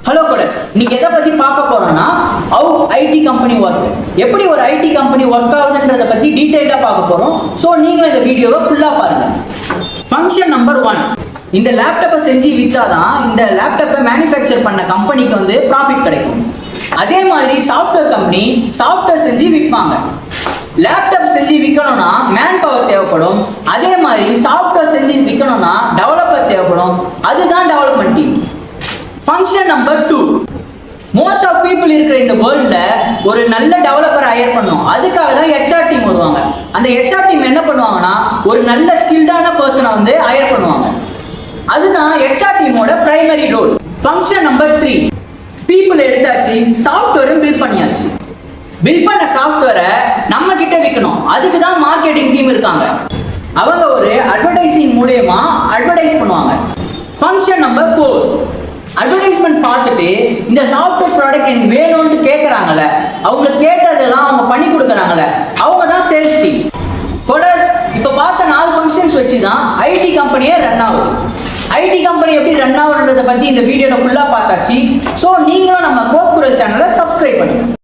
Hello codes, இன்னைக்கு எதை பத்தி பார்க்க போறோம்னா ஹவ் ஐடி கம்பெனி ஒர்க், எப்படி ஒரு ஐடி கம்பெனி ஒர்க் ஆகுதுன்றத பத்தி டீடைலா பார்க்க போறோம். ஸோ நீங்களும் இந்த வீடியோவை ஃபுல்லா பாருங்க. ஃபங்க்ஷன் நம்பர் 1, இந்த லேப்டாப்பை செஞ்சு விற்றாதான் இந்த லேப்டாப்பை மேனுஃபேக்சர் பண்ண கம்பெனிக்கு வந்து ப்ராஃபிட் கிடைக்கும். அதே மாதிரி சாஃப்ட்வேர் கம்பெனி சாஃப்ட்வேர் செஞ்சு விற்பாங்க. லேப்டாப் செஞ்சு விற்கணும்னா மேன் பவர் தேவைப்படும். அதே மாதிரி சாஃப்ட்வேர் செஞ்சு விற்கணும்னா டெவலப்பர் தேவைப்படும். அதுதான் development team. Function number 2, most of people இருக்கிற இந்த வேர்ல்ட்ல ஒரு நல்ல டெவலப்பர் ஹையர் பண்ணும். அதுக்காக தான் HR டீம் வருவாங்க. அந்த HR டீம் என்ன பண்ணுவாங்கன்னா ஒரு நல்ல ஸ்கில்டான பர்சனை வந்து ஹையர் பண்ணுவாங்க. அதுதான் HR டீமோட primary role. Function number 3, people எடுத்தாச்சு, சாஃப்ட்வேரும் பில்ட் பண்ணியாச்சு. பில்ட் பண்ண சாஃப்ட்வேரை நம்ம கிட்ட விற்கணும். அதுக்கு தான் மார்க்கெட்டிங் டீம் இருக்காங்க. அவங்க ஒரு அட்வர்டைசிங் மூலமா அட்வர்டைஸ் பண்ணுவாங்க. ஃபங்க்ஷன் நம்பர் 4, அட்வர்டைஸ்மெண்ட் பார்த்துட்டு இந்த சாஃப்ட்வேர் ப்ராடக்ட் எனக்கு வேணும்னு கேட்குறாங்கல்ல, அவங்க கேட்டதெல்லாம் அவங்க பண்ணி கொடுக்குறாங்கல்ல, அவங்க தான் சேல்ஸ் டீம். கோடஸ், இப்போ பார்த்த 4 ஃபங்க்ஷன்ஸ் வச்சு தான் ஐடி கம்பெனியே ரன் ஆகுது. ஐடி கம்பெனி எப்படி ரன் ஆகுன்றதை பற்றி இந்த வீடியோவில் ஃபுல்லாக பார்த்தாச்சு. ஸோ நீங்களும் நம்ம கோட் குரல் சேனலை சப்ஸ்கிரைப் பண்ணுங்க.